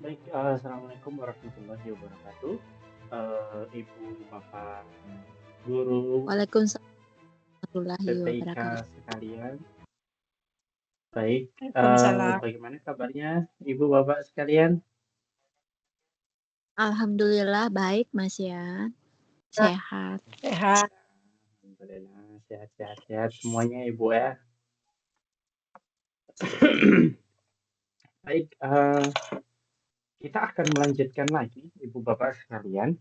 Baik, assalamualaikum warahmatullahi wabarakatuh. Ibu, bapak, guru, Waalaikumsalam warahmatullahi PPIK wabarakatuh. sekalian. Baik, Waalaikumsalam. bagaimana kabarnya, ibu, bapak sekalian? Alhamdulillah baik Mas ya, sehat. Sehat. Alhamdulillah, sehat-sehat semuanya, ibu ya. Baik, kita akan melanjutkan lagi, ibu, bapak sekalian,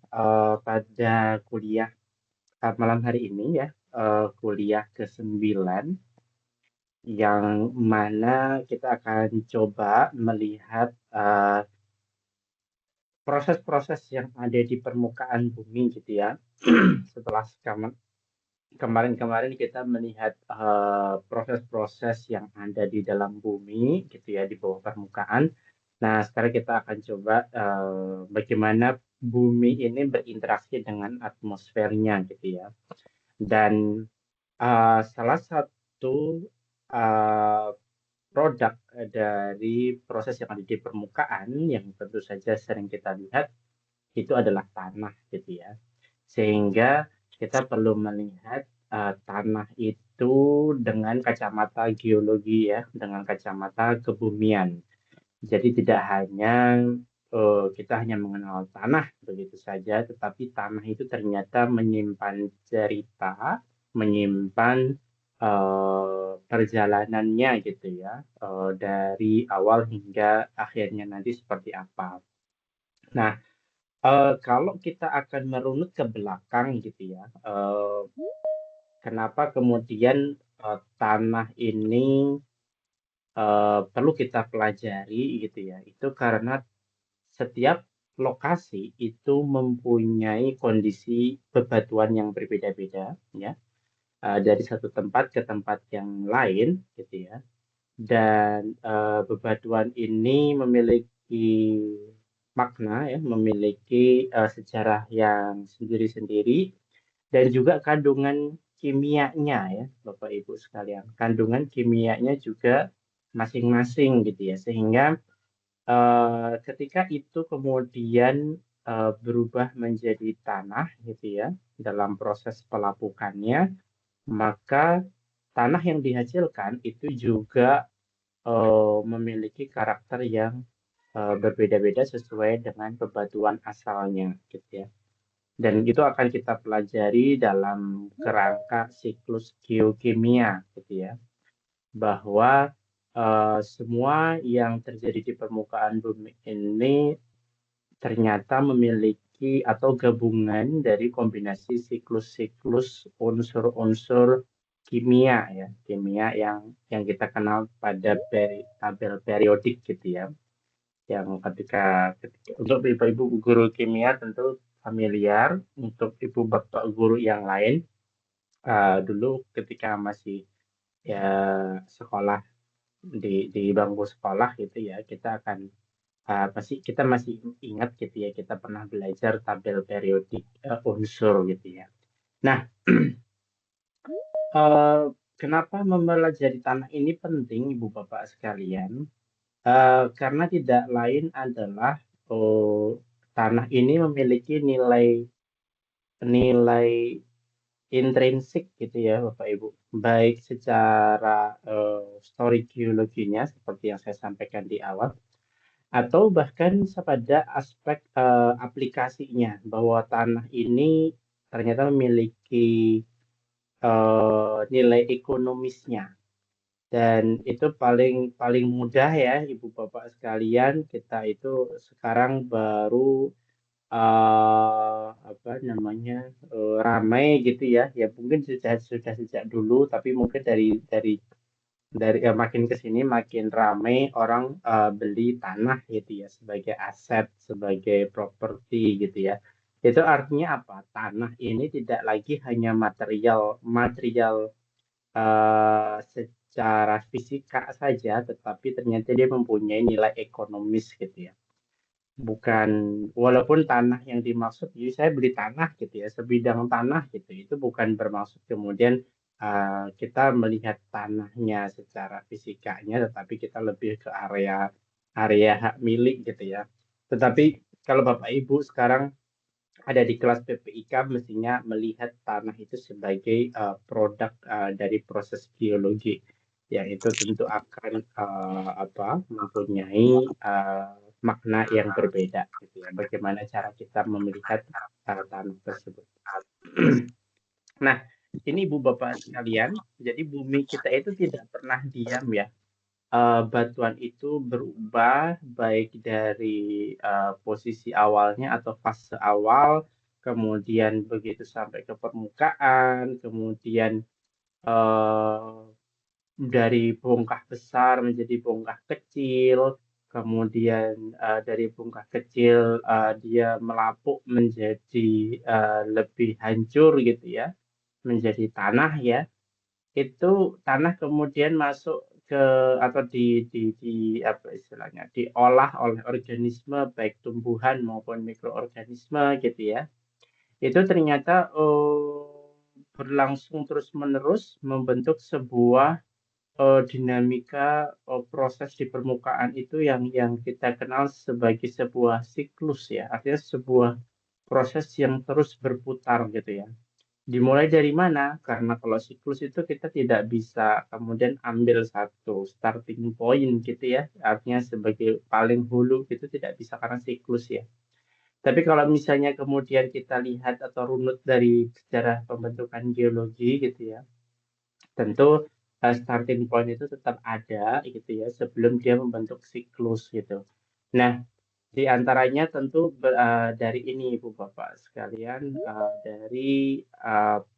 pada kuliah malam hari ini ya, kuliah ke-9. Yang mana kita akan coba melihat proses-proses yang ada di permukaan bumi gitu ya. Setelah kemarin kita melihat proses-proses yang ada di dalam bumi gitu ya, di bawah permukaan. Nah, sekarang kita akan coba bagaimana bumi ini berinteraksi dengan atmosfernya gitu ya. Dan salah satu produk dari proses yang ada di permukaan yang tentu saja sering kita lihat itu adalah tanah gitu ya. Sehingga kita perlu melihat tanah itu dengan kacamata geologi ya, dengan kacamata kebumian. Jadi tidak hanya kita hanya mengenal tanah begitu saja, tetapi tanah itu ternyata menyimpan cerita, menyimpan perjalanannya gitu ya, dari awal hingga akhirnya nanti seperti apa. Nah, kalau kita akan merunut ke belakang gitu ya, kenapa kemudian tanah ini perlu kita pelajari gitu ya, itu karena setiap lokasi itu mempunyai kondisi bebatuan yang berbeda-beda ya, dari satu tempat ke tempat yang lain gitu ya. Dan bebatuan ini memiliki makna ya, memiliki sejarah yang sendiri-sendiri dan juga kandungan kimianya ya, Bapak Ibu sekalian. Kandungan kimianya juga masing-masing gitu ya, sehingga ketika itu kemudian berubah menjadi tanah gitu ya dalam proses pelapukannya, maka tanah yang dihasilkan itu juga memiliki karakter yang berbeda-beda sesuai dengan bebatuan asalnya gitu ya. Dan itu akan kita pelajari dalam kerangka siklus geokimia gitu ya. Bahwa semua yang terjadi di permukaan bumi ini ternyata memiliki atau gabungan dari kombinasi siklus-siklus unsur-unsur kimia ya, kimia yang kita kenal pada tabel periodik gitu ya. Yang ketika untuk ibu-ibu guru kimia tentu familiar, untuk ibu bapak guru yang lain dulu ketika masih ya sekolah di bangku sekolah gitu ya, kita akan pasti kita masih ingat gitu ya, kita pernah belajar tabel periodik unsur gitu ya. Nah, kenapa mempelajari tanah ini penting, Ibu Bapak sekalian? Karena tidak lain adalah tanah ini memiliki nilai intrinsik gitu ya, Bapak Ibu. Baik secara story geologinya seperti yang saya sampaikan di awal, atau bahkan pada aspek aplikasinya, bahwa tanah ini ternyata memiliki nilai ekonomisnya. Dan itu paling paling mudah ya, Ibu Bapak sekalian, kita itu sekarang baru apa namanya ramai gitu ya. Ya mungkin sudah sejak dulu, tapi mungkin dari makin ke sini makin ramai orang beli tanah gitu ya sebagai aset, sebagai properti gitu ya. Itu artinya apa? Tanah ini tidak lagi hanya material material secara fisika saja, tetapi ternyata dia mempunyai nilai ekonomis gitu ya. Bukan, walaupun tanah yang dimaksud, jadi saya beli tanah gitu ya, sebidang tanah gitu, itu bukan bermaksud kemudian kita melihat tanahnya secara fisikanya, tetapi kita lebih ke area area hak milik gitu ya. Tetapi kalau Bapak Ibu sekarang ada di kelas PPIK mestinya melihat tanah itu sebagai produk dari proses geologi, yang itu tentu akan mempunyai makna yang berbeda, gitu ya. Bagaimana cara kita melihat tanah tersebut. Nah, ini Ibu Bapak sekalian, jadi bumi kita itu tidak pernah diam ya. Batuan itu berubah baik dari posisi awalnya atau fase awal, kemudian begitu sampai ke permukaan, kemudian eh, dari bongkah besar menjadi bongkah kecil, kemudian dari bongkah kecil dia melapuk menjadi lebih hancur gitu ya, menjadi tanah ya. Itu tanah kemudian masuk ke atau di apa istilahnya diolah oleh organisme baik tumbuhan maupun mikroorganisme gitu ya. Itu ternyata berlangsung terus-menerus membentuk sebuah dinamika proses di permukaan itu yang kita kenal sebagai sebuah siklus ya. Artinya sebuah proses yang terus berputar gitu ya. Dimulai dari mana? Karena kalau siklus itu kita tidak bisa kemudian ambil satu starting point gitu ya. Artinya sebagai paling hulu gitu tidak bisa karena siklus ya. Tapi kalau misalnya kemudian kita lihat atau runut dari sejarah pembentukan geologi gitu ya, tentu starting point itu tetap ada gitu ya sebelum dia membentuk siklus gitu. Nah, di antaranya tentu dari ini Ibu Bapak sekalian dari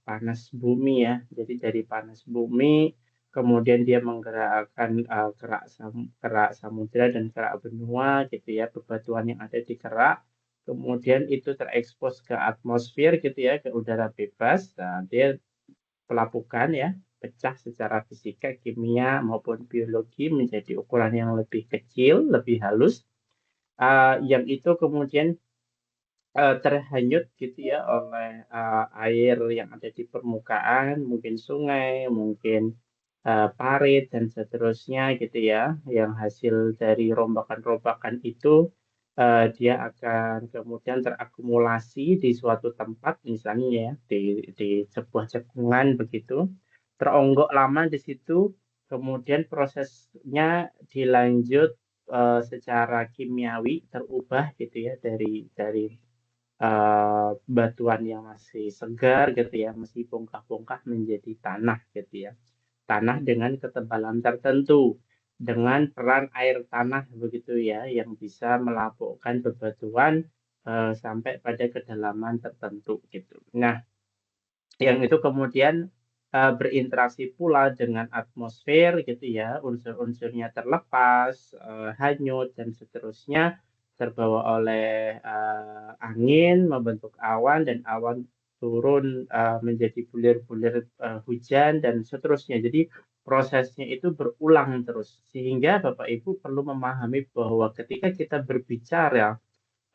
panas bumi ya. Jadi dari panas bumi kemudian dia menggerakkan kerak samudra dan kerak benua gitu ya, bebatuan yang ada di kerak. Kemudian itu terekspos ke atmosfer gitu ya, ke udara bebas. Nah, dia pelapukan ya, pecah secara fisika, kimia maupun biologi menjadi ukuran yang lebih kecil, lebih halus yang itu kemudian terhanyut gitu ya oleh air yang ada di permukaan, mungkin sungai, mungkin parit dan seterusnya gitu ya, yang hasil dari rombakan-rombakan itu dia akan kemudian terakumulasi di suatu tempat, misalnya ya di sebuah cekungan begitu, teronggok lama di situ, kemudian prosesnya dilanjut secara kimiawi terubah gitu ya dari batuan yang masih segar gitu ya, masih bongkah-bongkah menjadi tanah gitu ya. Tanah dengan ketebalan tertentu, dengan peran air tanah begitu ya, yang bisa melapukkan bebatuan sampai pada kedalaman tertentu gitu. Nah, yang itu kemudian berinteraksi pula dengan atmosfer gitu ya, unsur-unsurnya terlepas, hanyut dan seterusnya, terbawa oleh angin, membentuk awan dan awan turun menjadi bulir-bulir hujan dan seterusnya. Jadi prosesnya itu berulang terus sehingga Bapak Ibu perlu memahami bahwa ketika kita berbicara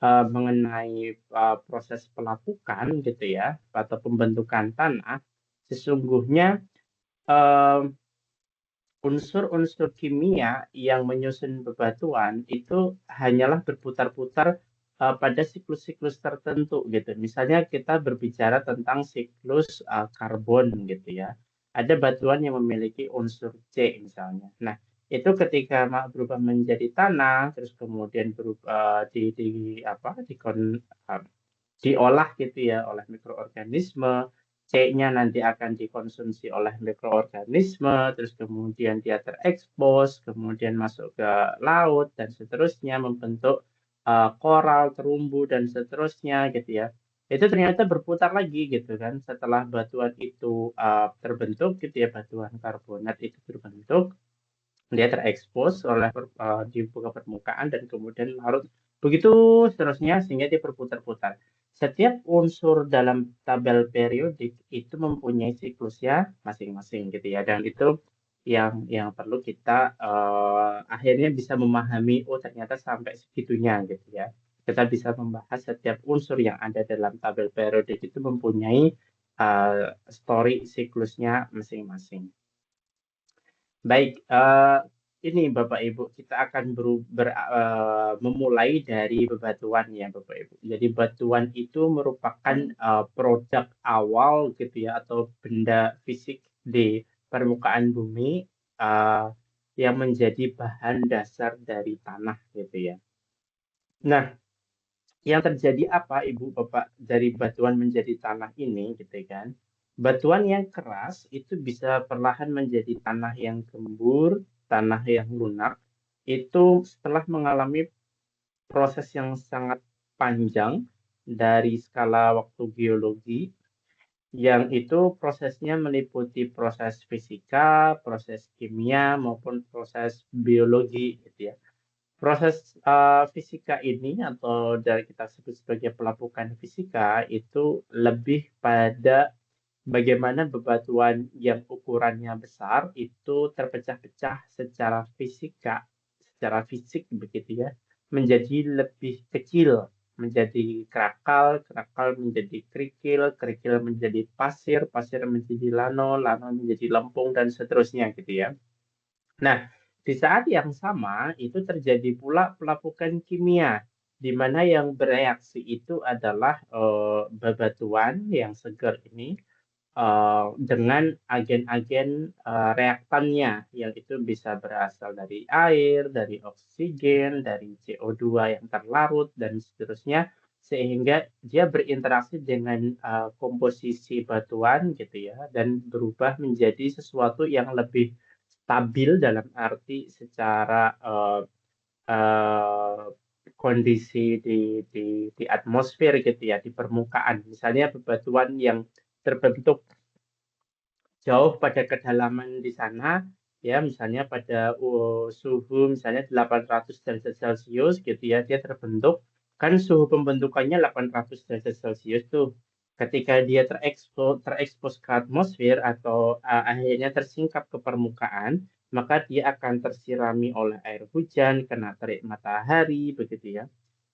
mengenai proses pelapukan gitu ya atau pembentukan tanah, sesungguhnya eh, unsur-unsur kimia yang menyusun bebatuan itu hanyalah berputar-putar pada siklus-siklus tertentu gitu. Misalnya kita berbicara tentang siklus karbon gitu ya. Ada batuan yang memiliki unsur C misalnya. Nah, itu ketika berubah menjadi tanah, terus kemudian berubah diolah gitu ya oleh mikroorganisme, C-nya nanti akan dikonsumsi oleh mikroorganisme, terus kemudian dia terekspos, kemudian masuk ke laut dan seterusnya membentuk koral, terumbu dan seterusnya gitu ya. Itu ternyata berputar lagi gitu kan setelah batuan itu terbentuk gitu ya, batuan karbonat itu terbentuk, dia terekspos oleh di buka permukaan dan kemudian larut begitu seterusnya sehingga dia berputar-putar. Setiap unsur dalam tabel periodik itu mempunyai siklusnya masing-masing gitu ya, dan itu yang perlu kita akhirnya bisa memahami, oh ternyata sampai segitunya gitu ya. Kita bisa membahas setiap unsur yang ada dalam tabel periodik itu mempunyai story siklusnya masing-masing. Baik, ini Bapak Ibu, kita akan memulai dari bebatuan ya Bapak Ibu. Jadi batuan itu merupakan produk awal gitu ya, atau benda fisik di permukaan bumi yang menjadi bahan dasar dari tanah gitu ya. Nah, yang terjadi apa Ibu Bapak dari batuan menjadi tanah ini gitu kan? Batuan yang keras itu bisa perlahan menjadi tanah yang gembur, tanah yang lunak. Itu setelah mengalami proses yang sangat panjang dari skala waktu geologi, yang itu prosesnya meliputi proses fisika, proses kimia, maupun proses biologi gitu ya. Proses fisika ini atau dari kita sebut sebagai pelapukan fisika itu lebih pada bagaimana bebatuan yang ukurannya besar itu terpecah-pecah secara fisik begitu ya, menjadi lebih kecil, menjadi krakal, krakal menjadi kerikil, kerikil menjadi pasir, pasir menjadi lano, lano menjadi lempung dan seterusnya gitu ya. Nah, di saat yang sama itu terjadi pula pelapukan kimia, di mana yang bereaksi itu adalah bebatuan yang segar ini dengan agen-agen reaktannya, yang itu bisa berasal dari air, dari oksigen, dari CO2 yang terlarut, dan seterusnya, sehingga dia berinteraksi dengan komposisi batuan gitu ya, dan berubah menjadi sesuatu yang lebih stabil dalam arti secara eh, kondisi di atmosfer gitu ya, di permukaan. Misalnya bebatuan yang terbentuk jauh pada kedalaman di sana, ya misalnya pada suhu misalnya 800 derajat Celcius gitu ya, dia terbentuk, kan suhu pembentukannya 800 derajat Celcius tuh. Ketika dia terekspos ke atmosfer atau akhirnya tersingkap ke permukaan, maka dia akan tersirami oleh air hujan, kena terik matahari, begitu ya.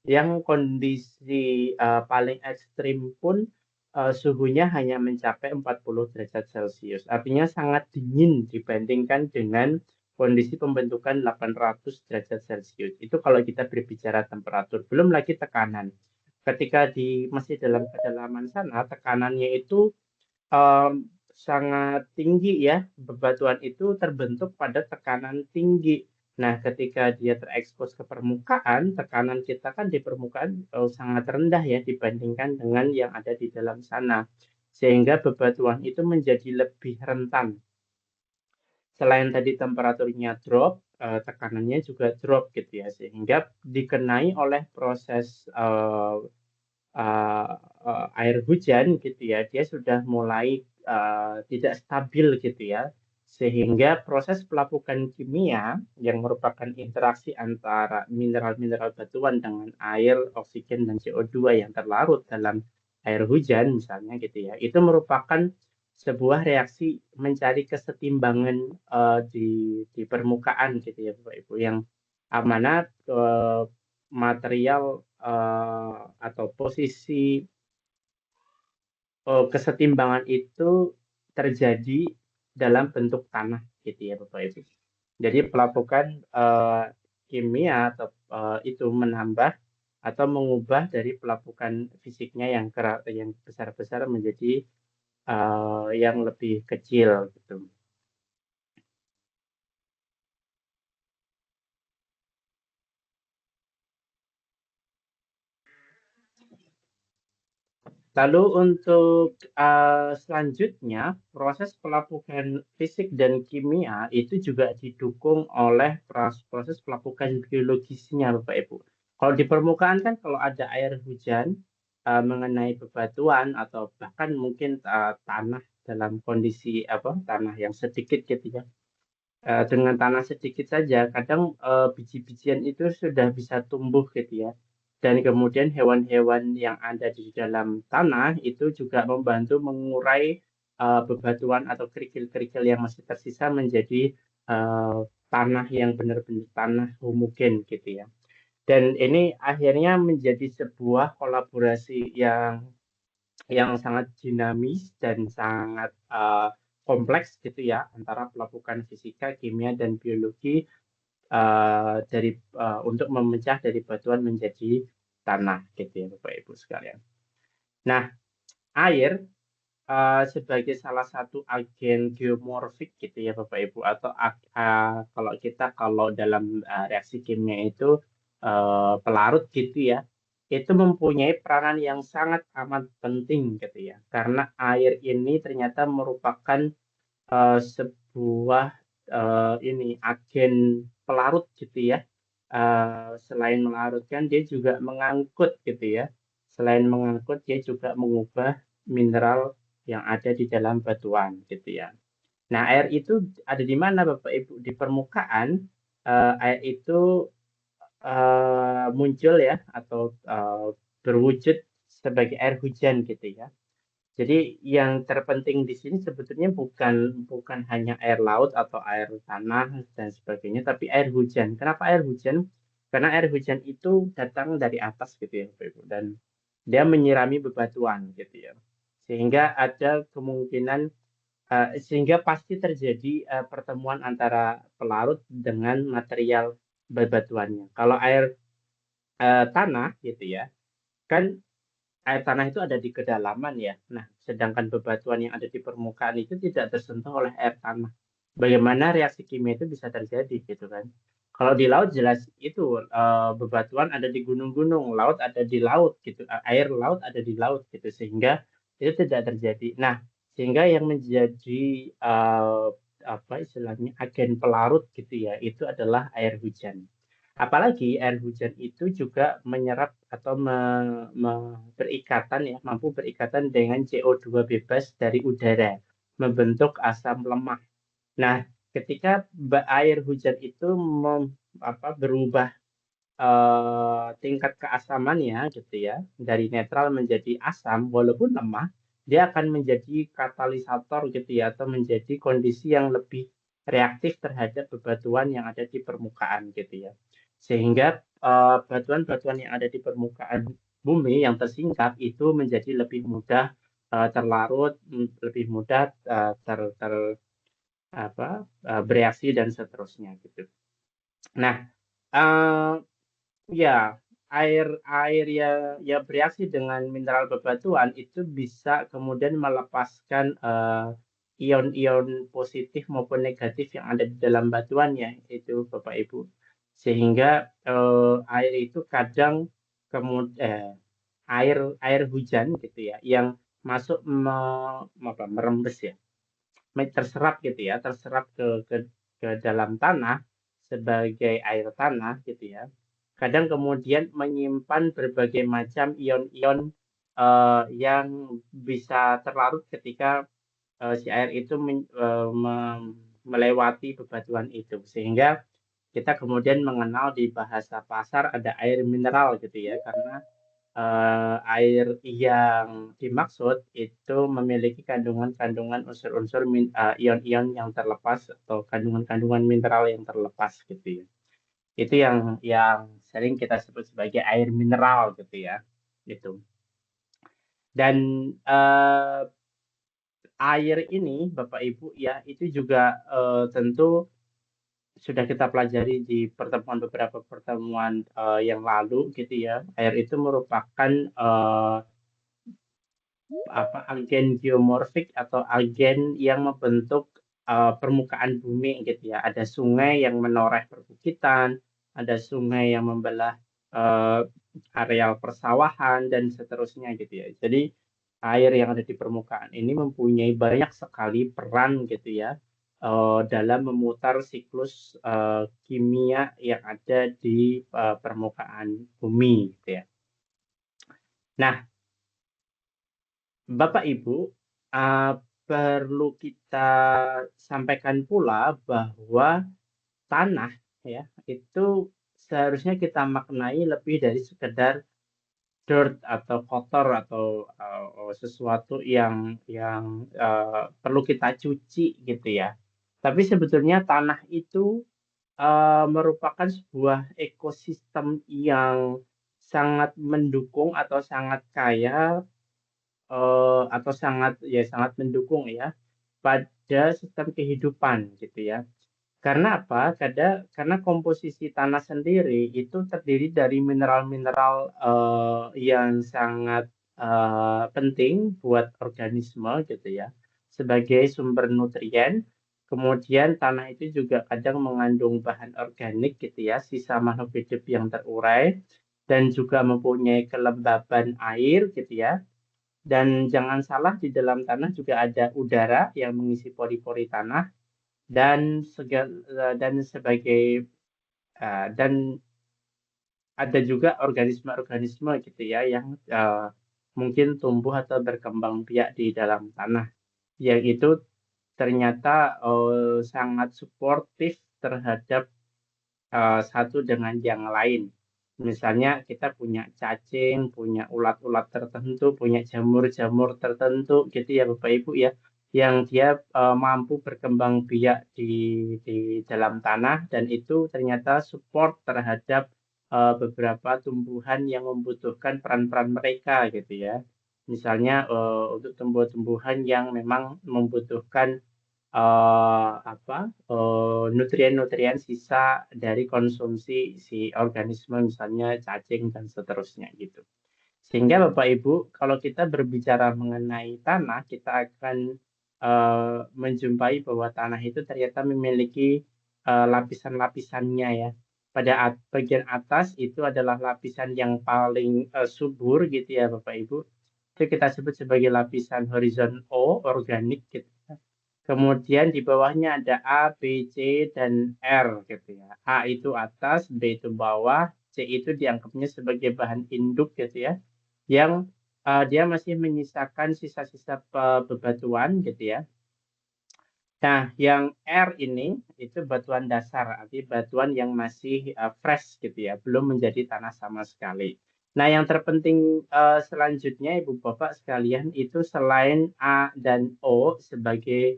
Yang kondisi paling ekstrim pun suhunya hanya mencapai 40 derajat Celcius. Artinya sangat dingin dibandingkan dengan kondisi pembentukan 800 derajat Celcius. Itu kalau kita berbicara temperatur, belum lagi tekanan. Ketika masih dalam kedalaman sana, tekanannya itu um, sangat tinggi ya. Bebatuan itu terbentuk pada tekanan tinggi. Nah, ketika dia terekspos ke permukaan, tekanan kita kan di permukaan sangat rendah ya dibandingkan dengan yang ada di dalam sana. Sehingga bebatuan itu menjadi lebih rentan. Selain tadi temperaturnya drop, tekanannya juga drop gitu ya. Sehingga dikenai oleh proses uh, air hujan gitu ya, dia sudah mulai tidak stabil gitu ya, sehingga proses pelapukan kimia yang merupakan interaksi antara mineral-mineral batuan dengan air, oksigen, dan CO2 yang terlarut dalam air hujan misalnya gitu ya, itu merupakan sebuah reaksi mencari kesetimbangan di permukaan gitu ya Bapak Ibu, yang mana material atau posisi kesetimbangan itu terjadi dalam bentuk tanah gitu ya Bapak Ibu. Jadi pelapukan kimia atau itu menambah atau mengubah dari pelapukan fisiknya yang besar-besar menjadi yang lebih kecil gitu. Lalu untuk selanjutnya, proses pelapukan fisik dan kimia itu juga didukung oleh proses pelapukan biologisnya, Bapak Ibu. Kalau di permukaan kan kalau ada air hujan mengenai bebatuan atau bahkan mungkin tanah dalam kondisi tanah yang sedikit gitu ya. Dengan tanah sedikit saja, kadang biji-bijian itu sudah bisa tumbuh gitu ya. Dan kemudian hewan-hewan yang ada di dalam tanah itu juga membantu mengurai bebatuan atau kerikil-kerikil yang masih tersisa menjadi uh, tanah yang benar-benar tanah homogen gitu ya. Dan ini akhirnya menjadi sebuah kolaborasi yang sangat dinamis dan sangat kompleks gitu ya, antara pelapukan fisika, kimia, dan biologi untuk memecah dari batuan menjadi tanah gitu ya Bapak Ibu sekalian. Nah, air sebagai salah satu agen geomorfik gitu ya Bapak Ibu, atau kalau dalam reaksi kimia itu pelarut gitu ya, itu mempunyai peranan yang sangat amat penting gitu ya, karena air ini ternyata merupakan sebuah agen pelarut gitu ya. Selain melarutkan, dia juga mengangkut gitu ya. Selain mengangkut, dia juga mengubah mineral yang ada di dalam batuan gitu ya. Nah, air itu ada di mana Bapak Ibu? Di permukaan, air itu muncul ya, atau berwujud sebagai air hujan gitu ya. Jadi yang terpenting di sini sebetulnya bukan hanya air laut atau air tanah dan sebagainya, tapi air hujan. Kenapa air hujan? Karena air hujan itu datang dari atas gitu ya, Bapak Ibu, dan dia menyirami bebatuan gitu ya. Sehingga ada kemungkinan sehingga pasti terjadi pertemuan antara pelarut dengan material bebatuannya. Kalau air tanah gitu ya, kan air tanah itu ada di kedalaman ya. Nah, sedangkan bebatuan yang ada di permukaan itu tidak tersentuh oleh air tanah. Bagaimana reaksi kimia itu bisa terjadi gitu kan? Kalau di laut jelas itu bebatuan ada di gunung-gunung, laut ada di laut gitu, air laut ada di laut gitu, sehingga itu tidak terjadi. Nah, sehingga yang menjadi apa istilahnya agen pelarut gitu ya, itu adalah air hujan. Apalagi air hujan itu juga menyerap atau berikatan ya, mampu berikatan dengan CO2 bebas dari udara, membentuk asam lemak. Nah, ketika air hujan itu berubah tingkat keasamannya gitu ya, dari netral menjadi asam, walaupun lemah, dia akan menjadi katalisator gitu ya, atau menjadi kondisi yang lebih reaktif terhadap bebatuan yang ada di permukaan gitu ya. Sehingga batuan-batuan yang ada di permukaan bumi yang tersingkap itu menjadi lebih mudah terlarut, lebih mudah bereaksi dan seterusnya gitu. Nah, eh, ya, air ya bereaksi dengan mineral bebatuan itu bisa kemudian melepaskan ion-ion positif maupun negatif yang ada di dalam batuannya itu Bapak Ibu. Sehingga air itu kadang kemudian air hujan gitu ya yang masuk merembes ya, terserap gitu ya, terserap ke dalam tanah sebagai air tanah gitu ya. Kadang kemudian menyimpan berbagai macam ion-ion yang bisa terlarut ketika si air itu melewati bebatuan itu, sehingga kita kemudian mengenal di bahasa pasar ada air mineral gitu ya, karena air yang dimaksud itu memiliki kandungan-kandungan unsur-unsur ion-ion yang terlepas atau kandungan-kandungan mineral yang terlepas gitu ya. Itu yang sering kita sebut sebagai air mineral gitu ya. Gitu. Dan air ini Bapak Ibu ya itu juga tentu sudah kita pelajari di beberapa pertemuan yang lalu gitu ya. Air itu merupakan agen geomorfik atau agen yang membentuk permukaan bumi gitu ya. Ada sungai yang menoreh perbukitan, ada sungai yang membelah areal persawahan dan seterusnya gitu ya. Jadi air yang ada di permukaan ini mempunyai banyak sekali peran gitu ya dalam memutar siklus kimia yang ada di permukaan bumi gitu ya. Nah, Bapak Ibu, perlu kita sampaikan pula bahwa tanah ya itu seharusnya kita maknai lebih dari sekedar dirt atau kotor atau sesuatu yang perlu kita cuci gitu ya. Tapi sebetulnya tanah itu merupakan sebuah ekosistem yang sangat mendukung atau sangat kaya atau sangat mendukung ya pada sistem kehidupan gitu ya. Karena apa? Karena komposisi tanah sendiri itu terdiri dari mineral-mineral yang sangat penting buat organisme gitu ya, sebagai sumber nutrien. Kemudian tanah itu juga kadang mengandung bahan organik gitu ya, sisa makhluk hidup yang terurai dan juga mempunyai kelembaban air gitu ya. Dan jangan salah di dalam tanah juga ada udara yang mengisi pori-pori tanah dan sebagai dan ada juga organisme-organisme gitu ya yang mungkin tumbuh atau berkembang biak di dalam tanah yang itu ternyata sangat suportif terhadap satu dengan yang lain. Misalnya kita punya cacing, punya ulat-ulat tertentu, punya jamur-jamur tertentu gitu ya Bapak Ibu ya, yang dia mampu berkembang biak di dalam tanah dan itu ternyata support terhadap beberapa tumbuhan yang membutuhkan peran-peran mereka gitu ya. Misalnya untuk tumbuh-tumbuhan yang memang membutuhkan nutrien-nutrien sisa dari konsumsi si organisme misalnya cacing dan seterusnya gitu. Sehingga Bapak Ibu, kalau kita berbicara mengenai tanah, kita akan menjumpai bahwa tanah itu ternyata memiliki lapisan-lapisannya ya. Pada bagian atas itu adalah lapisan yang paling subur gitu ya Bapak Ibu. Itu kita sebut sebagai lapisan horizon O, organik gitu. Kemudian di bawahnya ada A, B, C, dan R gitu ya. A itu atas, B itu bawah, C itu dianggapnya sebagai bahan induk gitu ya. Yang dia masih menyisakan sisa-sisa bebatuan gitu ya. Nah, yang R ini itu batuan dasar, artinya batuan yang masih fresh gitu ya, belum menjadi tanah sama sekali. Nah, yang terpenting selanjutnya Ibu Bapak sekalian itu selain A dan O sebagai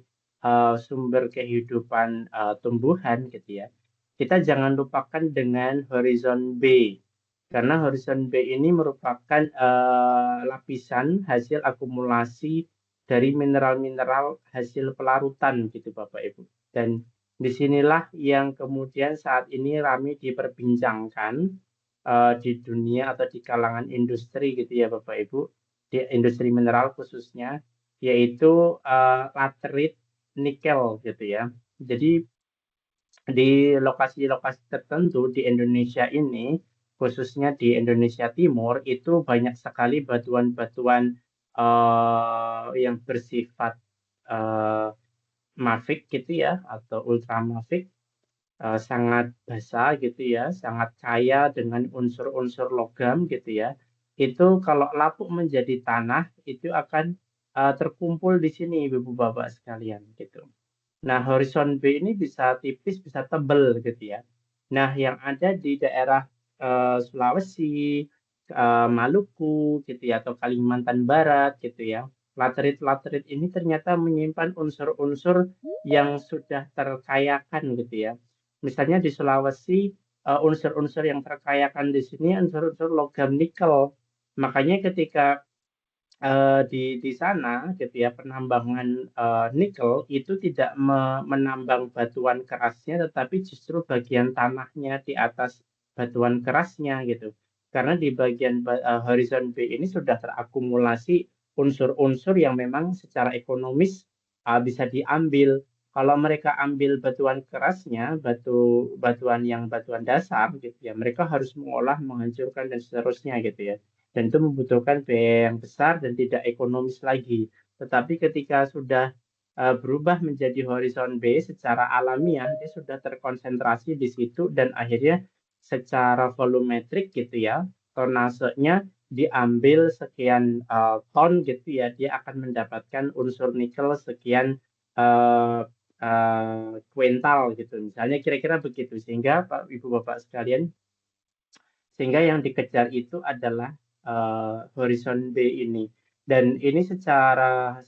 sumber kehidupan tumbuhan gitu ya, kita jangan lupakan dengan horizon B. Karena horizon B ini merupakan lapisan hasil akumulasi dari mineral-mineral hasil pelarutan gitu Bapak Ibu. Dan disinilah yang kemudian saat ini ramai diperbincangkan di dunia atau di kalangan industri gitu ya Bapak Ibu, di industri mineral khususnya, yaitu laterit nikel gitu ya. Jadi di lokasi-lokasi tertentu di Indonesia ini, khususnya di Indonesia Timur, itu banyak sekali batuan-batuan yang bersifat eh, mafik gitu ya, atau ultramafik, sangat basah gitu ya, sangat kaya dengan unsur-unsur logam gitu ya. Itu kalau lapuk menjadi tanah, itu akan terkumpul di sini, Ibu Bapak sekalian gitu. Nah, horizon B ini bisa tipis, bisa tebal gitu ya. Nah, yang ada di daerah Sulawesi, Maluku gitu ya, atau Kalimantan Barat gitu ya. Laterit-laterit ini ternyata menyimpan unsur-unsur yang sudah terkayakan gitu ya. Misalnya di Sulawesi, unsur-unsur yang terkayakan di sini unsur-unsur logam nikel. Makanya ketika di sana gitu ya penambangan nikel itu tidak menambang batuan kerasnya tetapi justru bagian tanahnya di atas batuan kerasnya gitu. Karena di bagian horizon B ini sudah terakumulasi unsur-unsur yang memang secara ekonomis bisa diambil. Kalau mereka ambil batuan kerasnya, batuan yang batuan dasar gitu ya, mereka harus mengolah, menghancurkan dan seterusnya gitu ya dan itu membutuhkan biaya yang besar dan tidak ekonomis lagi. Tetapi ketika sudah berubah menjadi horizon B secara alamiah, dia sudah terkonsentrasi di situ dan akhirnya secara volumetrik gitu ya, tonasenya diambil sekian ton gitu ya, dia akan mendapatkan unsur nikel sekian uh, kuintal gitu. Misalnya kira-kira begitu. Sehingga Pak Ibu Bapak sekalian, sehingga yang dikejar itu adalah horizon B ini. Dan ini secara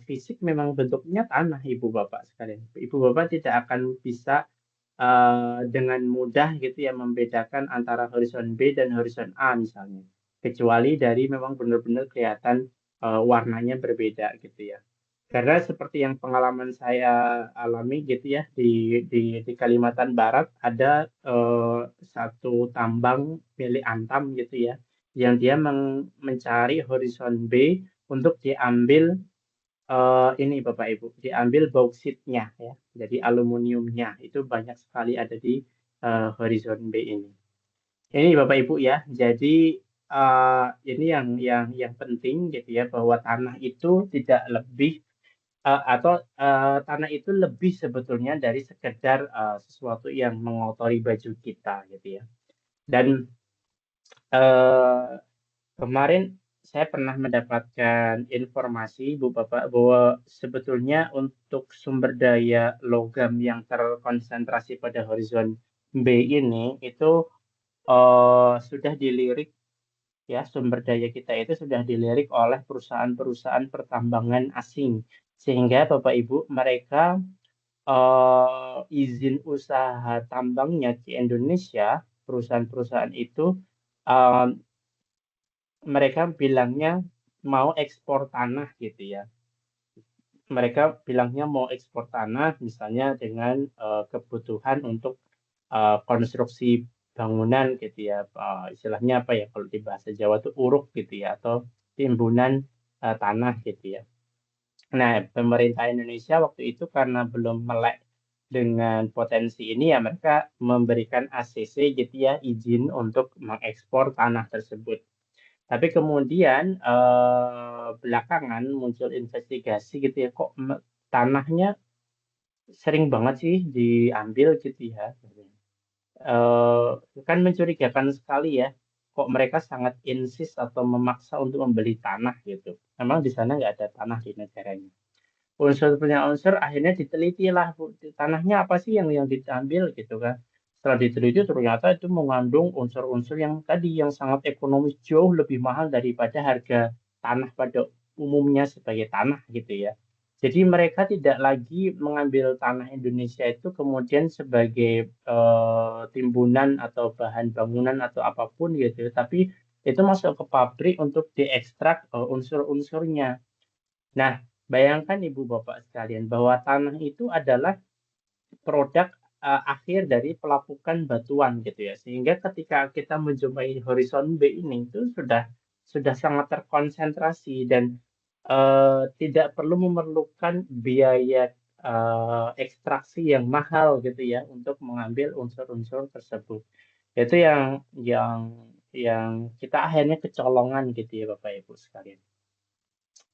fisik memang bentuknya tanah Ibu Bapak sekalian. Ibu Bapak tidak akan bisa dengan mudah gitu ya membedakan antara horizon B dan horizon A misalnya. Kecuali dari memang benar-benar kelihatan warnanya berbeda gitu ya. Karena seperti yang pengalaman saya alami gitu ya di Kalimantan Barat ada satu tambang milik Antam gitu ya, yang dia mencari horizon B untuk diambil ini Bapak Ibu, diambil bauksit-nya ya. Jadi aluminiumnya itu banyak sekali ada di horizon B ini. Ini Bapak Ibu ya. Jadi ini yang penting gitu ya, bahwa tanah itu tidak lebih atau tanah itu lebih sebetulnya dari sekedar sesuatu yang mengotori baju kita gitu ya. Dan eh, kemarin saya pernah mendapatkan informasi Bu Bapak bahwa sebetulnya untuk sumber daya logam yang terkonsentrasi pada horizon B ini itu sudah dilirik ya, sumber daya kita itu sudah dilirik oleh perusahaan-perusahaan pertambangan asing, sehingga Bapak Ibu mereka izin usaha tambangnya di Indonesia, perusahaan-perusahaan itu eh, mereka bilangnya mau ekspor tanah gitu ya. Mereka bilangnya mau ekspor tanah misalnya dengan kebutuhan untuk konstruksi bangunan gitu ya. Istilahnya apa ya kalau di bahasa Jawa itu uruk gitu ya, atau timbunan tanah gitu ya. Nah, pemerintah Indonesia waktu itu karena belum melek dengan potensi ini ya mereka memberikan ACC gitu ya, izin untuk mengekspor tanah tersebut. Tapi kemudian belakangan muncul investigasi gitu ya, kok tanahnya sering banget sih diambil gitu ya. Kan mencurigakan sekali ya, kok mereka sangat insist atau memaksa untuk membeli tanah gitu. Memang di sana nggak ada tanah di negaranya. Unsur punya unsur akhirnya diteliti lah Bu, tanahnya apa sih yang diambil gitu kan. Setelah diteliti ternyata itu mengandung unsur-unsur yang tadi yang sangat ekonomis, jauh lebih mahal daripada harga tanah pada umumnya sebagai tanah gitu ya. Jadi mereka tidak lagi mengambil tanah Indonesia itu kemudian sebagai timbunan atau bahan bangunan atau apapun gitu, tapi itu masuk ke pabrik untuk diekstrak unsur-unsurnya. Nah, bayangkan Ibu Bapak sekalian bahwa tanah itu adalah produk akhir dari pelapukan batuan gitu ya. Sehingga ketika kita menjumpai horizon B ini itu sudah sangat terkonsentrasi dan tidak perlu memerlukan biaya ekstraksi yang mahal gitu ya untuk mengambil unsur-unsur tersebut. Itu yang kita akhirnya kecolongan gitu ya Bapak Ibu sekalian.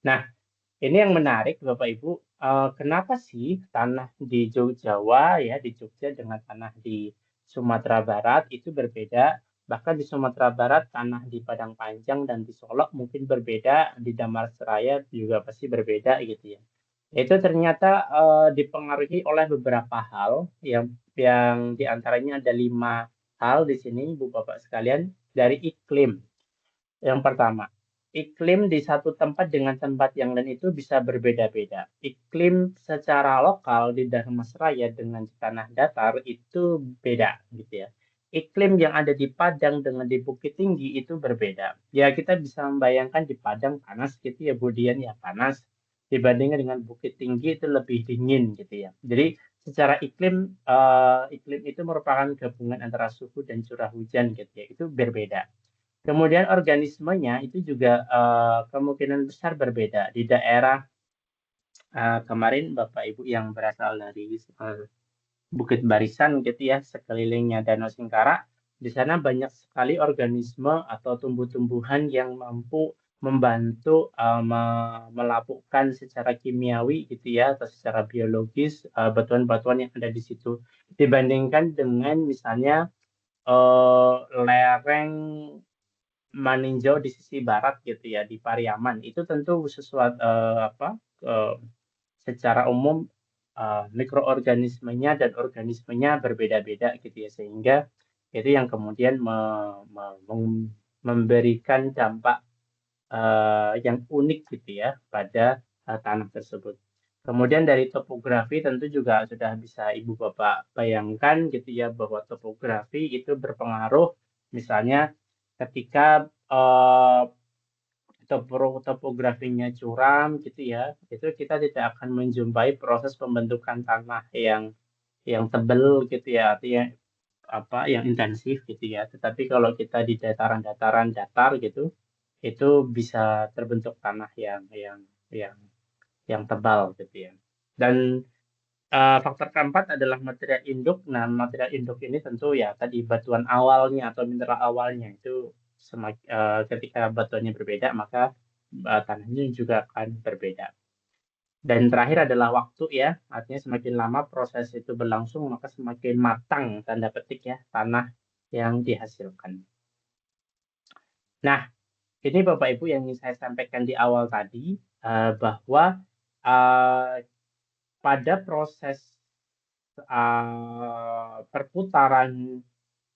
Nah, ini yang menarik Bapak Ibu, kenapa sih tanah di Jawa ya, di Jogja dengan tanah di Sumatera Barat itu berbeda, bahkan di Sumatera Barat tanah di Padang Panjang dan di Solok mungkin berbeda, di Damarsraya juga pasti berbeda gitu ya. Itu ternyata dipengaruhi oleh beberapa hal yang diantaranya ada 5 hal di sini, Bu Bapak sekalian, dari iklim. Yang pertama, iklim di satu tempat dengan tempat yang lain itu bisa berbeda-beda. Iklim secara lokal di Dharmasraya dengan di tanah datar itu beda gitu ya. Iklim yang ada di Padang dengan di Bukit Tinggi itu berbeda. Ya kita bisa membayangkan di Padang panas gitu ya, Budian ya panas. Dibandingkan dengan Bukit Tinggi itu lebih dingin gitu ya. Jadi secara iklim itu merupakan gabungan antara suhu dan curah hujan gitu ya. Itu berbeda. Kemudian organismenya itu juga kemungkinan besar berbeda. Di daerah kemarin Bapak Ibu yang berasal dari Bukit Barisan gitu ya, sekelilingnya Danau Singkara, di sana banyak sekali organisme atau tumbuh-tumbuhan yang mampu membantu melapukkan secara kimiawi gitu ya atau secara biologis batuan-batuan yang ada di situ dibandingkan dengan misalnya lereng meninjau di sisi barat gitu ya di Pariaman itu tentu sesuatu apa eh, secara umum mikroorganismenya dan organismenya berbeda-beda gitu ya sehingga itu yang kemudian memberikan dampak yang unik gitu ya pada tanah tersebut. Kemudian dari topografi tentu juga sudah bisa Ibu Bapak bayangkan gitu ya bahwa topografi itu berpengaruh misalnya ketika topografinya curam gitu ya, itu kita tidak akan menjumpai proses pembentukan tanah yang tebal gitu ya, artinya yang intensif gitu ya. Tetapi kalau kita di dataran-dataran datar gitu, itu bisa terbentuk tanah yang yang tebal gitu ya. Dan faktor keempat adalah material induk. Nah, material induk ini tentu ya tadi batuan awalnya atau mineral awalnya itu ketika batuannya berbeda, maka tanahnya juga akan berbeda. Dan terakhir adalah waktu ya, artinya semakin lama proses itu berlangsung, maka semakin matang tanda petik ya tanah yang dihasilkan. Nah, ini Bapak Ibu yang ingin saya sampaikan di awal tadi, bahwa uh, pada proses perputaran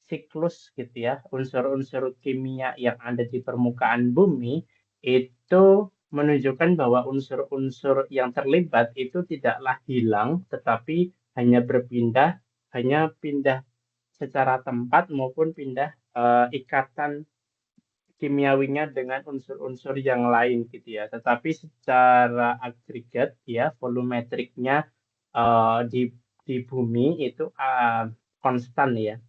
siklus gitu ya, unsur-unsur kimia yang ada di permukaan bumi itu menunjukkan bahwa unsur-unsur yang terlibat itu tidaklah hilang, tetapi hanya pindah secara tempat maupun pindah ikatan kimiawinya dengan unsur-unsur yang lain gitu ya. Tetapi secara agregat ya, volumetriknya di bumi itu konstan ya,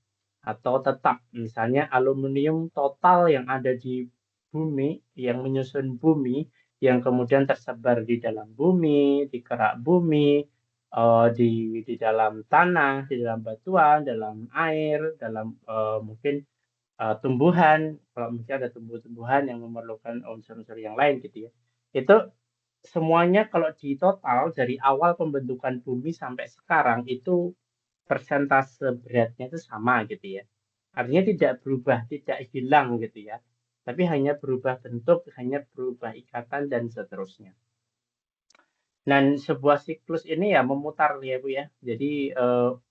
atau tetap. Misalnya aluminium total yang ada di bumi, yang menyusun bumi, yang kemudian tersebar di dalam bumi, di kerak bumi, di dalam tanah, di dalam batuan, dalam air, dalam mungkin tumbuhan, kalau mungkin ada tumbuh-tumbuhan yang memerlukan unsur-unsur yang lain gitu ya. Itu semuanya kalau di total dari awal pembentukan bumi sampai sekarang itu persentase beratnya itu sama gitu ya. Artinya tidak berubah, tidak hilang gitu ya. Tapi hanya berubah bentuk, hanya berubah ikatan dan seterusnya. Dan sebuah siklus ini ya memutar ya Bu ya. Jadi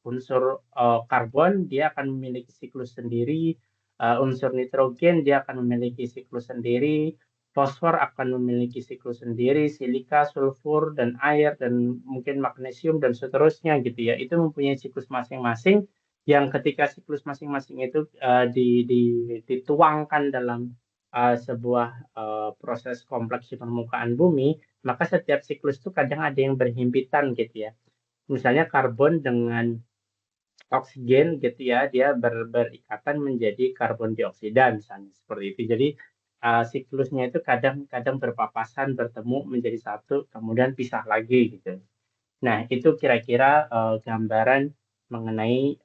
unsur karbon dia akan memiliki siklus sendiri, unsur nitrogen dia akan memiliki siklus sendiri, fosfor akan memiliki siklus sendiri, silika, sulfur dan air dan mungkin magnesium dan seterusnya gitu ya. Itu mempunyai siklus masing-masing yang ketika siklus masing-masing itu dituangkan dalam sebuah proses kompleks di permukaan bumi, maka setiap siklus itu kadang ada yang berhimpitan gitu ya. Misalnya karbon dengan oksigen gitu ya, dia berikatan menjadi karbon dioksida misalnya seperti itu. Jadi siklusnya itu kadang berpapasan, bertemu menjadi satu, kemudian pisah lagi gitu. Nah, itu kira-kira gambaran mengenai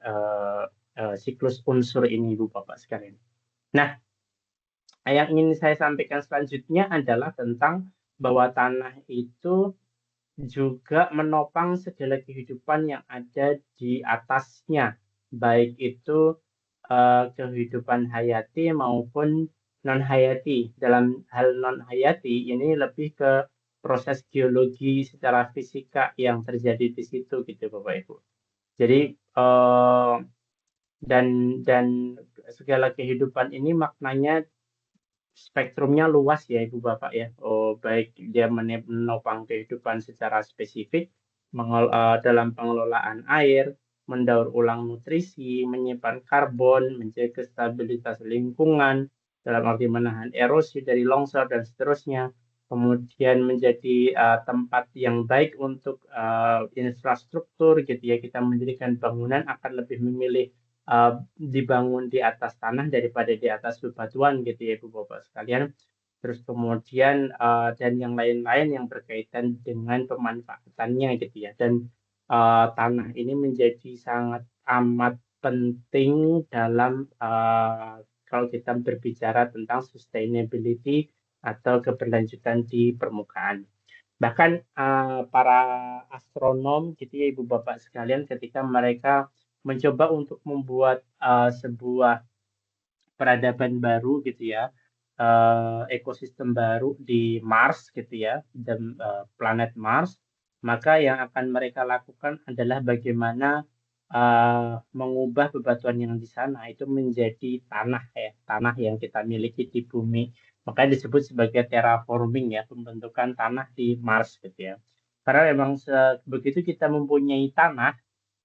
siklus unsur ini, Bu Bapak sekalian. Nah, yang ingin saya sampaikan selanjutnya adalah tentang bahwa tanah itu juga menopang segala kehidupan yang ada di atasnya, baik itu kehidupan hayati maupun non hayati. Dalam hal non hayati ini lebih ke proses geologi secara fisika yang terjadi di situ gitu Bapak Ibu. Jadi dan segala kehidupan ini maknanya spektrumnya luas ya Ibu Bapak ya. Baik dia menopang kehidupan secara spesifik dalam pengelolaan air, mendaur ulang nutrisi, menyimpan karbon, menjaga stabilitas lingkungan, dalam arti menahan erosi dari longsor dan seterusnya. Kemudian menjadi tempat yang baik untuk infrastruktur gitu ya. Kita mendirikan bangunan akan lebih memilih dibangun di atas tanah daripada di atas bebatuan gitu ya Ibu Bapak sekalian. Terus kemudian dan yang lain-lain yang berkaitan dengan pemanfaatannya gitu ya. Dan tanah ini menjadi sangat amat penting dalam kalau kita berbicara tentang sustainability atau keberlanjutan di permukaan. Bahkan para astronom gitu ya Ibu Bapak sekalian ketika mereka mencoba untuk membuat sebuah peradaban baru gitu ya, ekosistem baru di Mars gitu ya, dan planet Mars, maka yang akan mereka lakukan adalah bagaimana mengubah bebatuan yang di sana itu menjadi tanah ya, tanah yang kita miliki di bumi. Makanya disebut sebagai terraforming ya, pembentukan tanah di Mars gitu ya. Karena memang begitu kita mempunyai tanah,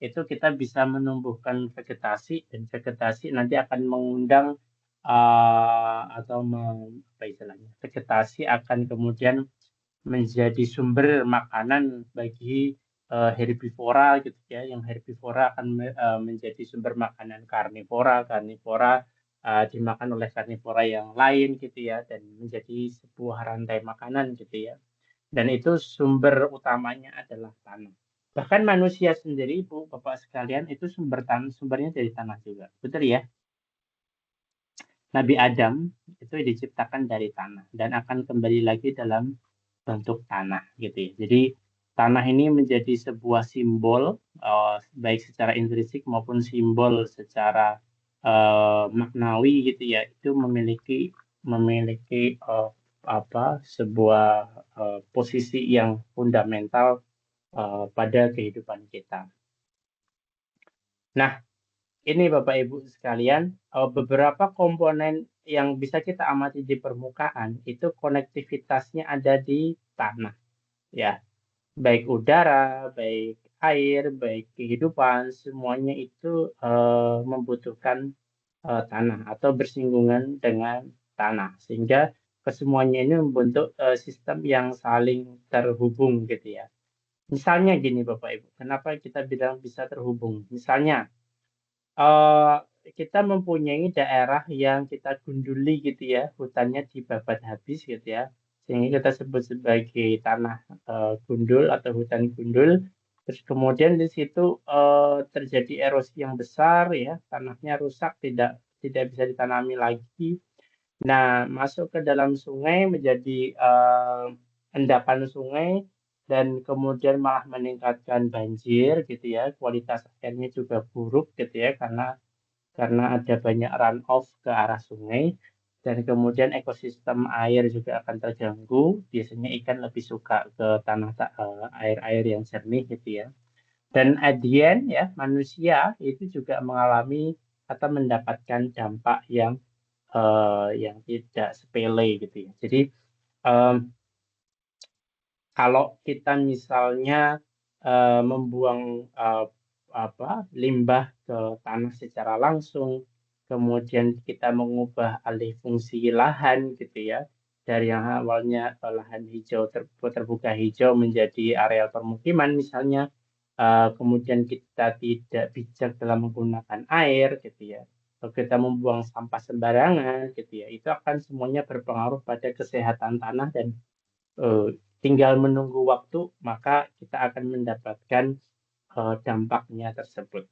itu kita bisa menumbuhkan vegetasi dan vegetasi nanti akan mengundang atau apa istilahnya, vegetasi akan kemudian menjadi sumber makanan bagi herbivora gitu ya, yang herbivora akan menjadi sumber makanan karnivora, karnivora dimakan oleh karnivora yang lain gitu ya, dan menjadi sebuah rantai makanan gitu ya. Dan itu sumber utamanya adalah tanah. Bahkan manusia sendiri, Ibu, Bapak sekalian, itu sumbernya dari tanah juga. Betul ya? Nabi Adam itu diciptakan dari tanah dan akan kembali lagi dalam bentuk tanah gitu ya. Jadi tanah ini menjadi sebuah simbol baik secara intrinsik maupun simbol secara maknawi gitu ya. Itu memiliki sebuah posisi yang fundamental pada kehidupan kita. Nah, ini Bapak Ibu sekalian, beberapa komponen yang bisa kita amati di permukaan itu konektivitasnya ada di tanah, ya. Baik udara, baik air, baik kehidupan, semuanya itu membutuhkan tanah atau bersinggungan dengan tanah, sehingga kesemuanya ini membentuk sistem yang saling terhubung gitu ya. Misalnya gini Bapak Ibu, kenapa kita bilang bisa terhubung? Misalnya eh kita mempunyai daerah yang kita gunduli gitu ya, hutannya dibabat habis gitu ya, sehingga kita sebut sebagai tanah gundul atau hutan gundul. Terus kemudian di situ terjadi erosi yang besar ya, tanahnya rusak, tidak bisa ditanami lagi. Nah, masuk ke dalam sungai menjadi endapan sungai dan kemudian malah meningkatkan banjir gitu ya, kualitas airnya juga buruk gitu ya, karena ada banyak runoff ke arah sungai dan kemudian ekosistem air juga akan terganggu. Biasanya ikan lebih suka ke air-air yang jernih gitu ya. Dan at the end ya, manusia itu juga mengalami atau mendapatkan dampak yang tidak sepele gitu ya. Jadi em, kalau kita misalnya membuang limbah ke tanah secara langsung, kemudian kita mengubah alih fungsi lahan gitu ya, dari yang awalnya lahan hijau terbuka hijau menjadi areal permukiman misalnya, kemudian kita tidak bijak dalam menggunakan air gitu ya, kalau kita membuang sampah sembarangan gitu ya, itu akan semuanya berpengaruh pada kesehatan tanah dan eh, tinggal menunggu waktu, maka kita akan mendapatkan dampaknya tersebut.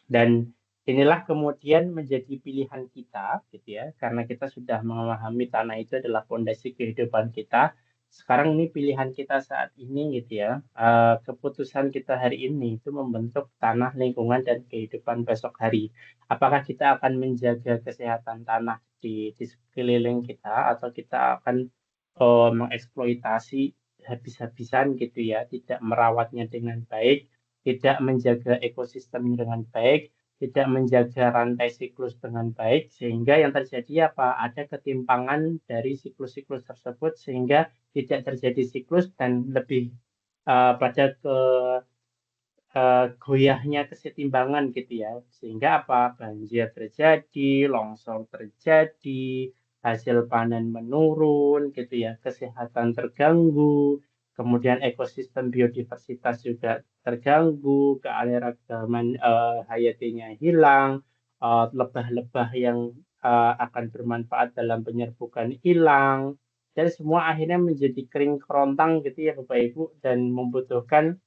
Dan inilah kemudian menjadi pilihan kita, gitu ya, karena kita sudah memahami tanah itu adalah fondasi kehidupan kita. Sekarang ini pilihan kita saat ini, gitu ya, keputusan kita hari ini itu membentuk tanah, lingkungan, dan kehidupan besok hari. Apakah kita akan menjaga kesehatan tanah di sekeliling kita, atau kita akan mengeksploitasi habis-habisan gitu ya, tidak merawatnya dengan baik, tidak menjaga ekosistem dengan baik, tidak menjaga rantai siklus dengan baik, sehingga yang terjadi apa? Ada ketimpangan dari siklus-siklus tersebut, sehingga tidak terjadi siklus dan lebih pada goyahnya kesetimbangan gitu ya. Sehingga apa? Banjir terjadi, longsor terjadi, hasil panen menurun gitu ya, kesehatan terganggu, kemudian ekosistem biodiversitas juga terganggu, keanekaragaman hayatinya hilang, lebah-lebah yang akan bermanfaat dalam penyerbukan hilang, dan semua akhirnya menjadi kering kerontang gitu ya Bapak Ibu, dan membutuhkan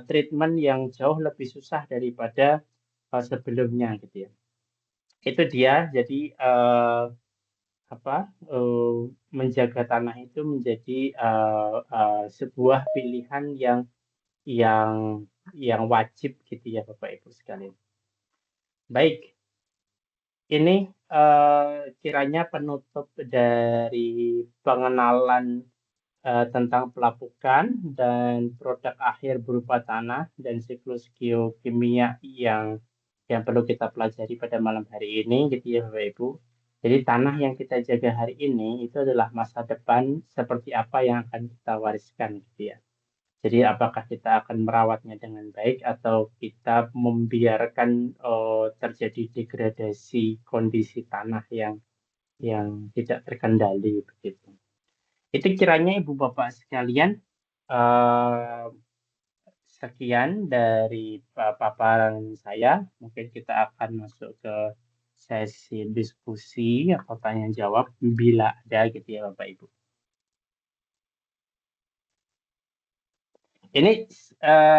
treatment yang jauh lebih susah daripada sebelumnya gitu ya. Itu dia. Jadi apa menjaga tanah itu menjadi sebuah pilihan yang yang wajib gitu ya Bapak Ibu sekalian. Baik, ini kiranya penutup dari pengenalan tentang pelapukan dan produk akhir berupa tanah dan siklus geokimia yang perlu kita pelajari pada malam hari ini gitu ya Bapak Ibu. Jadi tanah yang kita jaga hari ini itu adalah masa depan seperti apa yang akan kita wariskan gitu ya. Jadi apakah kita akan merawatnya dengan baik atau kita membiarkan terjadi degradasi kondisi tanah yang tidak terkendali begitu. Itu kiranya Ibu Bapak sekalian, sekian dari paparan saya. Mungkin kita akan masuk ke sesi diskusi atau tanya jawab bila ada gitu ya Bapak Ibu. Ini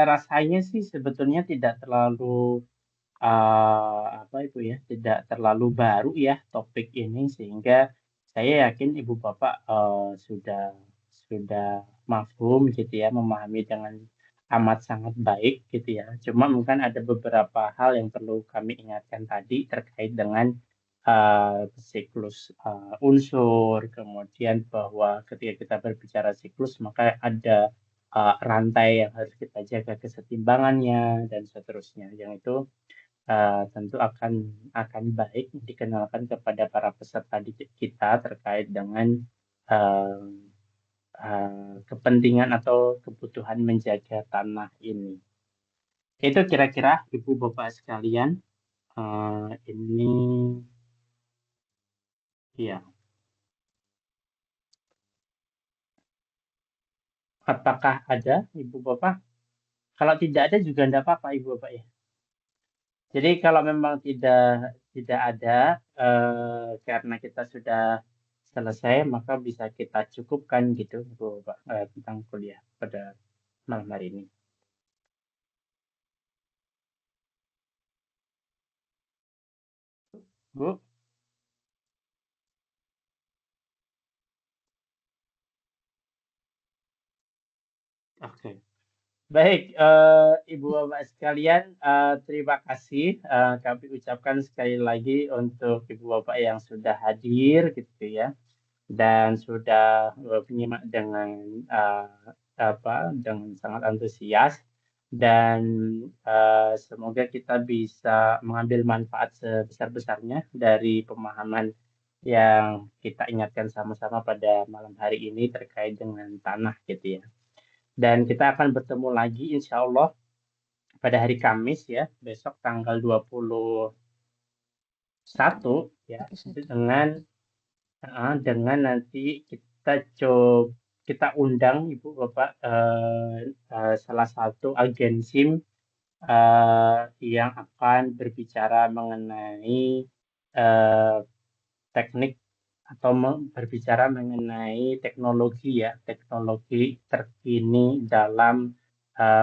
rasanya sih sebetulnya tidak terlalu apa itu ya, tidak terlalu baru ya topik ini, sehingga saya yakin Ibu Bapak sudah mafhum gitu ya, memahami dengan amat sangat baik gitu ya. Cuma mungkin ada beberapa hal yang perlu kami ingatkan tadi terkait dengan siklus unsur, kemudian bahwa ketika kita berbicara siklus maka ada rantai yang harus kita jaga kesetimbangannya dan seterusnya. Yang itu tentu akan baik dikenalkan kepada para peserta didik kita terkait dengan kepentingan atau kebutuhan menjaga tanah ini. Itu kira-kira Ibu Bapak sekalian, ini ya. Apakah ada Ibu Bapak? Kalau tidak ada juga tidak apa-apa Ibu Bapak ya. Jadi kalau memang tidak ada karena kita sudah selesai, maka bisa kita cukupkan gitu Ibu Bapak tentang kuliah pada malam hari ini. Bu? Oke. Baik, Ibu Bapak sekalian, terima kasih kami ucapkan sekali lagi untuk Ibu Bapak yang sudah hadir gitu ya, dan sudah menyimak dengan dengan sangat antusias, dan semoga kita bisa mengambil manfaat sebesar-besarnya dari pemahaman yang kita ingatkan sama-sama pada malam hari ini terkait dengan tanah gitu ya. Dan kita akan bertemu lagi insya Allah pada hari Kamis ya, besok tanggal 21 ya, dengan nanti kita undang Ibu Bapak salah satu agen SIM yang akan berbicara mengenai teknik atau berbicara mengenai teknologi ya, teknologi terkini dalam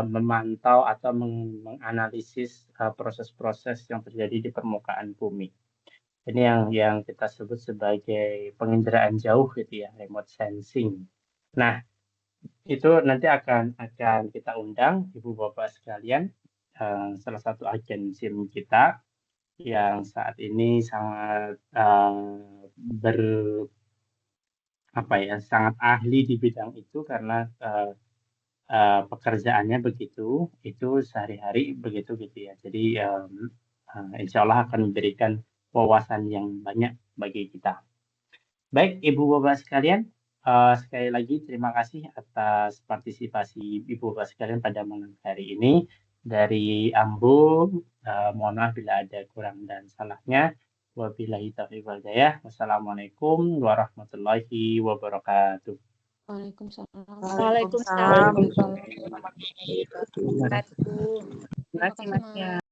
memantau atau menganalisis proses-proses yang terjadi di permukaan bumi. Ini yang kita sebut sebagai penginderaan jauh gitu ya, remote sensing. Nah, itu nanti akan kita undang Ibu Bapak sekalian, salah satu agen SIM kita yang saat ini sangat sangat ahli di bidang itu karena pekerjaannya begitu, itu sehari-hari begitu gitu ya. Jadi insya Allah akan memberikan wawasan yang banyak bagi kita. Baik, Ibu Bapak sekalian, sekali lagi terima kasih atas partisipasi Ibu Bapak sekalian pada malam hari ini. Dari Ambu, mohon maaf bila ada kurang dan salahnya. Wabillahi taufiq wal hidayah. Wassalamualaikum warahmatullahi wabarakatuh. Waalaikumsalam. Waalaikumsalam. Terima kasih, Mas.